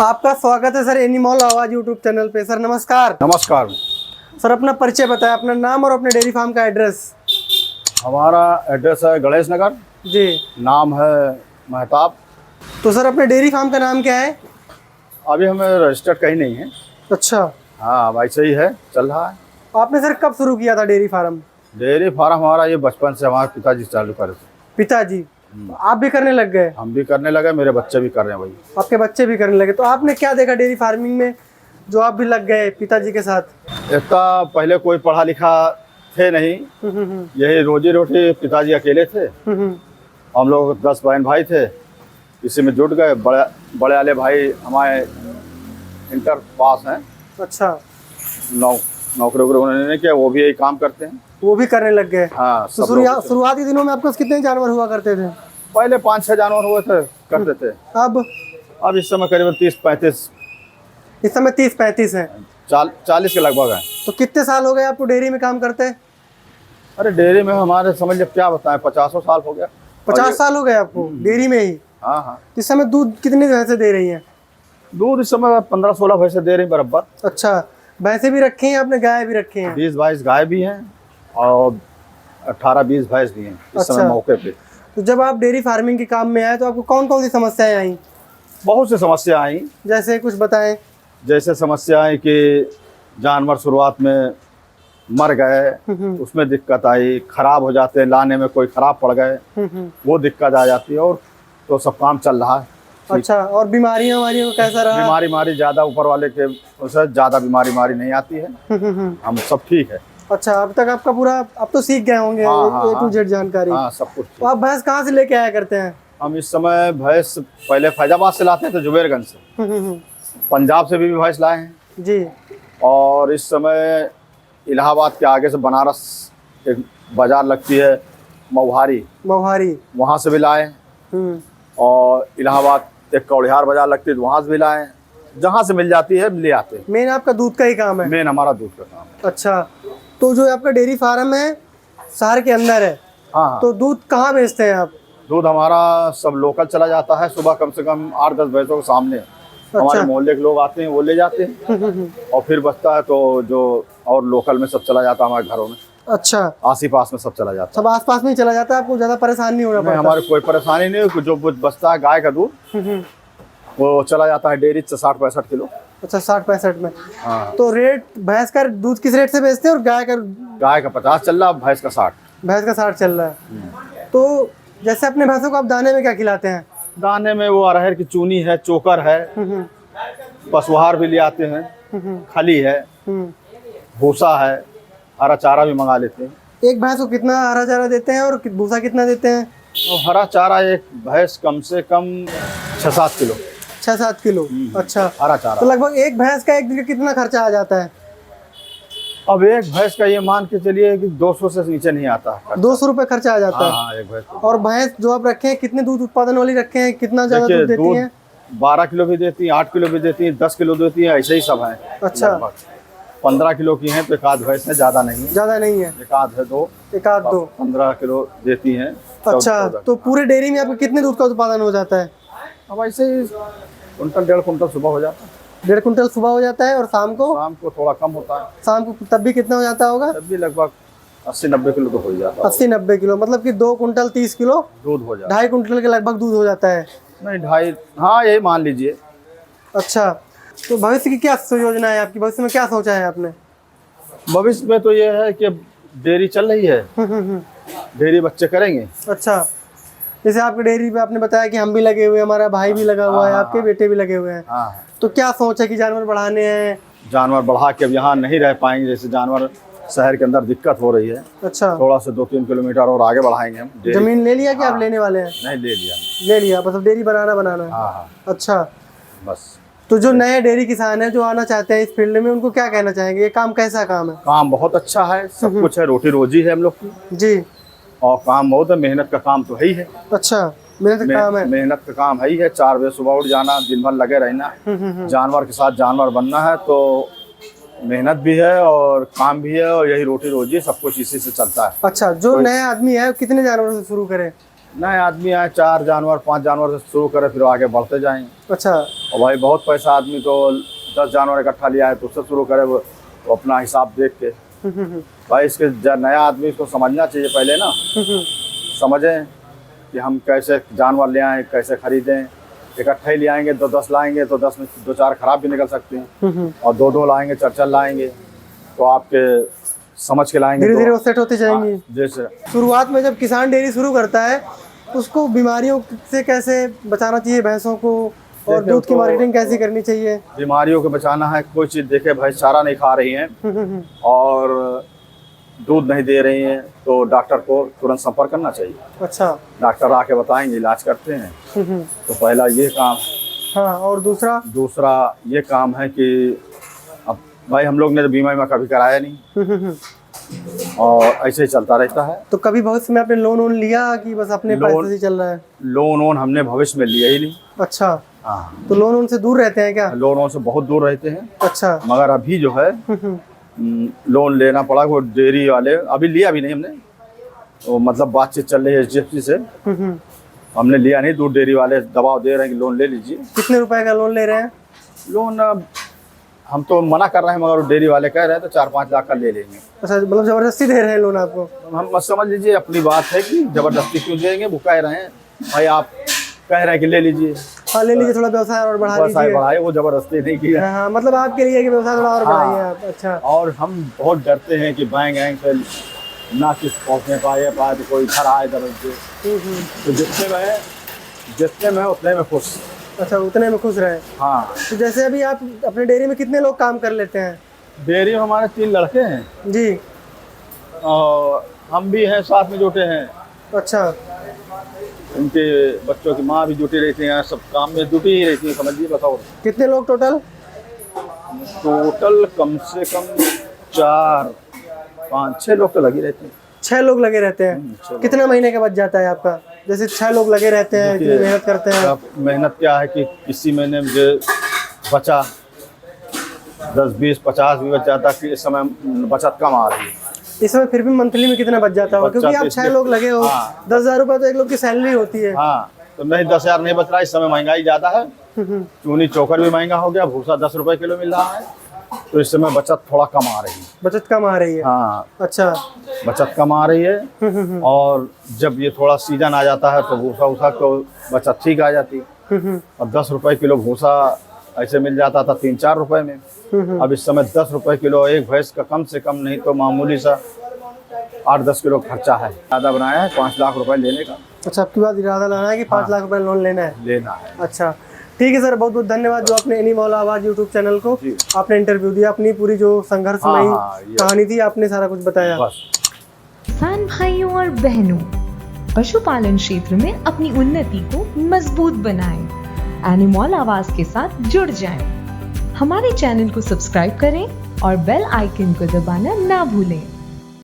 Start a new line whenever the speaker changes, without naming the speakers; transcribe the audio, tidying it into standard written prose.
आपका स्वागत है सर एनिमल आवाज यूट्यूब चैनल पे। सर नमस्कार।
नमस्कार।
सर अपना परिचय बताएं, अपना नाम और अपने डेयरी फार्म का एड्रेस।
हमारा एड्रेस है गणेश नगर,
जी।
नाम है महताब।
तो सर अपने डेयरी फार्म का नाम क्या है?
अभी हमें रजिस्टर्ड कहीं नहीं है।
अच्छा,
हाँ, वैसे ही है, चल रहा है।
आपने सर कब शुरू किया था डेयरी फार्म?
डेयरी फार्म हमारा ये बचपन से हमारे पिताजी चालू करे थे।
पिताजी, तो आप भी करने लग गए?
हम भी करने लगे, मेरे बच्चे भी कर रहे हैं भाई।
आपके बच्चे भी करने लगे, तो आपने क्या देखा डेयरी फार्मिंग में जो आप भी लग गए पिताजी के साथ?
इतना पहले कोई पढ़ा लिखा थे नहीं, यही रोजी रोटी, पिताजी अकेले थे। हम लोग 10 बहन भाई थे, इसी में जुट गए। बड़े वाले भाई हमारे इंटर पास हैं।
अच्छा,
नौकरी उन्होंने नहीं किया, वो भी यही काम करते हैं।
वो भी करने लग गए।
हाँ,
तो शुरुआती दिनों में आपके पास कितने जानवर हुआ करते थे?
पहले 5-6 जानवर हुए थे, करते थे।
अब
इस समय करीबन 30-35,
इस समय 30-35 है।
40 के लगभग है।
तो कितने साल हो गए आपको डेयरी में काम करते हैं?
अरे डेयरी में हमारे समझ लो क्या बताएं, 50 साल हो गया।
50 साल हो गए आपको डेयरी में ही?
हाँ हाँ।
इस समय दूध कितनी भैंसें दे रही हैं?
दूध इस समय 15-16 भैंसे दे रही बराबर।
अच्छा, भैंसे भी रखी हैं आपने, गाय भी रखी हैं?
20-22 गाय भी हैं और 18-20 भैंस भी हैं इस समय मौके पे।
तो जब आप डेयरी फार्मिंग के काम में आए तो आपको कौन कौन सी समस्याएं आई?
बहुत सी समस्या आई।
जैसे कुछ बताएं।
जैसे समस्या आई कि जानवर शुरुआत में मर गए, उसमें दिक्कत आई। खराब हो जाते हैं, लाने में कोई खराब पड़ गए, वो दिक्कत आ जाती है। और तो सब काम चल रहा है।
अच्छा, और बीमारियां का कैसा रहा?
बीमारी ज्यादा ऊपर वाले के उससे ज्यादा बीमारी नहीं आती है। हम सब ठीक है।
अच्छा, अब तक आपका पूरा, अब तो सीख गए होंगे A to Z जानकारी।
हाँ, सब कुछ।
तो आप भैंस कहाँ से लेके आया करते हैं?
हम इस समय भैंस पहले फैजाबाद से लाते थे, जुबेरगंज से। पंजाब से भी भैंस लाए हैं
जी।
और इस समय इलाहाबाद के आगे से बनारस एक बाजार लगती है, मौहारी, वहाँ से भी लाए। और इलाहाबाद एक कौड़िहार बाजार लगती है, वहाँ से भी लाए। जहाँ से मिल जाती है ले आते हैं।
मेन आपका दूध का ही काम है?
मेन हमारा दूध का काम है।
अच्छा, तो जो आपका डेयरी फार्म है शहर के अंदर है?
हाँ।
तो दूध कहाँ बेचते हैं आप?
दूध हमारा सब लोकल चला जाता है। सुबह कम से कम 8-10 भैंसों के सामने हमारे मोहल्ले के लोग आते हैं, वो ले जाते हैं। और फिर बचता है तो जो और लोकल में सब चला जाता है हमारे घरों में।
अच्छा,
आस पास में सब चला जाता है।
सब आसपास में ही चला जाता है, आपको ज्यादा परेशान नहीं होना पड़ता?
हमारे कोई परेशानी नहीं। जो बचता है गाय का दूध वो चला जाता है डेयरी से 60-65 किलो।
अच्छा, 60-65 में।
हाँ।
तो रेट भैंस का दूध किस रेट से बेचते हैं और गाय का?
50 चल रहा, भैंस का 60।
भैंस का 60 चल रहा है। तो जैसे अपने भैंसों को आप दाने में क्या खिलाते हैं?
दाने में वो अरहर की चूनी है, चोकर है, पशुहार भी ले आते हैं, खली है, भूसा है, हरा चारा भी मंगा लेते हैं।
एक भैंस को कितना हरा चारा देते हैं और भूसा कितना देते हैं?
और हरा चारा एक भैंस कम से कम 6-7 किलो।
6-7 किलो? अच्छा,
हरा चारा।
तो लगभग एक भैंस का एक दिन का कितना खर्चा आ जाता है?
अब एक भैंस का ये मान के चलिए कि 200 से नीचे नहीं आता।
200 रुपए खर्चा आ जाता है?
हाँ, एक भैंस।
और भैंस जो आप रखे हैं कितने दूध उत्पादन वाली रखे हैं, कितना ज्यादा दूध देती हैं?
12 किलो भी देती हैं, 8 किलो भी देती हैं, 10 किलो देती हैं, ऐसे ही सब है।
अच्छा,
15 किलो की हैं तो एक आध भैंस है, ज्यादा नहीं है। एक आध है, दो 15 किलो देती हैं।
अच्छा, तो पूरे डेयरी में आपको कितने दूध का उत्पादन हो जाता है?
अब ऐसे ही कुंटल 1.5 कुंटल सुबह हो जाता है।
1.5 कुंटल सुबह हो जाता है, और शाम को
थोड़ा कम होता है।
शाम को तब भी कितना हो जाता होगा?
तब भी लगभग 80-90 किलो तो हो जाता है।
80-90 किलो, मतलब कि 2 कुंटल 30 किलो
दूध हो जाता है।
2.5 कुंटल के लगभग दूध हो जाता है?
नहीं, 2.5, हाँ यही मान लीजिए।
अच्छा, तो भविष्य की क्या योजना है आपकी? भविष्य में क्या सोचा है आपने?
भविष्य में तो ये है कि डेयरी चल रही है, डेयरी बच्चे करेंगे।
अच्छा, जैसे आपके डेयरी पे आपने बताया कि हम भी लगे हुए हैं, हमारा भाई भी लगा हुआ है, आपके बेटे भी लगे हुए हैं। तो क्या सोच है कि जानवर बढ़ाने हैं?
जानवर बढ़ा के अब यहाँ नहीं रह पाएंगे। जैसे जानवर शहर के अंदर दिक्कत हो रही है।
अच्छा,
थोड़ा सा 2-3 किलोमीटर और आगे बढ़ाएंगे हम।
जमीन ले लिया कि आप लेने वाले हैं?
नहीं,
ले लिया, मतलब डेयरी बनाना है।
हाँ।
अच्छा,
बस।
तो जो नए डेयरी किसान हैं जो आना चाहते हैं इस फील्ड में, उनको क्या कहना चाहेंगे? ये काम कैसा काम है?
काम बहुत अच्छा है, सब कुछ है, रोटी रोजी है हम लोग की
जी।
और काम बहुत है, मेहनत का काम तो है ही है।
अच्छा, मेहनत का काम है?
मेहनत का काम है ही है। 4 बजे सुबह उठ जाना, दिन भर लगे रहना, जानवर के साथ जानवर बनना है। तो मेहनत भी है और काम भी है और यही रोटी रोजी, सब कुछ इसी से चलता है।
अच्छा, जो नया आदमी है कितने जानवरों से शुरू करे?
नए आदमी आए 4 जानवर 5 जानवर से शुरू करें, फिर आगे बढ़ते जाएं।
अच्छा।
और भाई बहुत पैसा आदमी तो 10 जानवर इकट्ठा लिया है तो उससे शुरू करे, वो अपना हिसाब देख के। भाई इसके नया आदमी को समझना चाहिए पहले ना, समझें कि हम कैसे जानवर ले आएँ, कैसे खरीदें। इकट्ठे ही ले आएंगे तो 10 लाएंगे तो 10 में 2-4 खराब भी निकल सकते हैं, और 2-2 लाएंगे 4-4 लाएंगे तो आपके समझ के लाएंगे,
धीरे धीरे वो सेट होते जाएंगे।
जैसे
शुरुआत में जब किसान डेयरी शुरू करता है उसको बीमारियों से कैसे बचाना चाहिए भैंसों को, और दूध की मार्केटिंग कैसी करनी चाहिए?
बीमारियों को बचाना है, कोई चीज़ देखे भाई चारा नहीं खा रही हैं और दूध नहीं दे रही हैं तो डॉक्टर को तुरंत संपर्क करना चाहिए।
अच्छा।
डॉक्टर आके बताएंगे, इलाज करते हैं। तो पहला ये काम।
हाँ, और दूसरा
ये काम है कि अब भाई हम लोग ने तो बीमा कभी कराया नहीं और ऐसे ही चलता रहता है।
तो कभी भविष्य में आपने लोन लिया कि बस अपने पैसे से चल रहा है?
लोन हमने भविष्य में लिया ही नहीं।
अच्छा।
हाँ।
तो लोन से दूर रहते हैं क्या?
लोनों से बहुत दूर रहते हैं।
अच्छा।
मगर अभी जो है लोन लेना पड़ा, वो डेयरी वाले अभी लिया भी नहीं हमने, तो मतलब बातचीत चल रही है HDFC से। हमने लिया नहीं, दूध डेयरी वाले दबाव दे रहे हैं कि लोन ले लीजिए।
कितने रुपए का लोन ले रहे हैं?
लोन हम तो मना कर रहे हैं, मगर डेयरी वाले कह रहे हैं तो 4-5 लाख का ले लेंगे।
अच्छा, मतलब जबरदस्ती दे रहे हैं लोन आपको?
हम मत समझ लीजिए, अपनी बात है कि जबरदस्ती क्यों देंगे, वो कह रहे हैं भाई आप कह रहे हैं कि ले लीजिए।
हाँ, ले लीजिए, थोड़ा व्यवसाय और बढ़ा लीजिए।
बढ़ाए, वो जबरदस्ती नहीं किया।
हाँ, मतलब आपके लिए कि व्यवसाय थोड़ा और बढ़ाइए आप। अच्छा।
और हम बहुत डरते हैं कि बैंक से ना किस पहुँचने पाए तो कोई घर आए दरअसल से, तो जितने में उतने में खुश।
अच्छा, उतने में खुश रहे।
हाँ।
तो जैसे अभी आप अपने डेयरी में कितने लोग काम कर लेते हैं?
डेयरी में हमारे 3 लड़के हैं
जी,
और हम भी हैं, साथ में जुटे हैं।
अच्छा।
उनके बच्चों की माँ भी जुटी रहती हैं, सब काम में जुटी ही रहती है, समझिए। बताओ
कितने लोग टोटल?
टोटल कम से कम 4-5-6 लोग तो लगे रहते हैं।
6 लोग लगे रहते हैं। कितना महीने का बच जाता है आपका? जैसे 6 लोग लगे रहते हैं, इतनी मेहनत करते हैं।
मेहनत क्या है कि किसी महीने मुझे बचा 10-20-50 भी बच जाता कि इस समय बचत कम आ रही है।
इस समय फिर भी मंथली में कितना बच जाता होगा? क्योंकि आप 6 लोग लगे हो। 10,000 रुपये तो एक लोग की सैलरी होती है।
हाँ, तो नहीं 10,000 नहीं बच रहा, इस समय महंगाई ज्यादा है। चूनी चोकर भी महंगा हो गया, भूसा 10 रुपए किलो मिल रहा है, तो इस समय बचत थोड़ा कम आ रही है।
बचत कम आ रही है?
हाँ।
अच्छा,
बचत कम आ रही है। और जब ये थोड़ा सीजन आ जाता है तो भूसा उसा तो बचत ठीक आ जाती है। अब 10 रुपए किलो भूसा ऐसे मिल जाता था 3-4 रुपए में। अब इस समय 10 रुपए किलो एक भैंस का कम से कम नहीं तो मामूली सा 8-10 किलो खर्चा है। ज़्यादा बनाया है 5 लाख रुपए लेने का।
अच्छा, आपकी बात इरादा लाना है कि 5 लाख रुपए लोन लेना है? अच्छा, ठीक है सर, बहुत बहुत धन्यवाद जो आपने एनिमल आवाज यूट्यूब चैनल को आपने इंटरव्यू दिया, अपनी पूरी जो संघर्षमयी कहानी थी आपने सारा कुछ बताया।
किसान भाइयों और बहनों, पशुपालन क्षेत्र में अपनी उन्नति को मजबूत बनाएं। एनिमल आवाज के साथ जुड़ जाएं। हमारे चैनल को सब्सक्राइब करें और बेल आइकन को दबाना ना भूलें।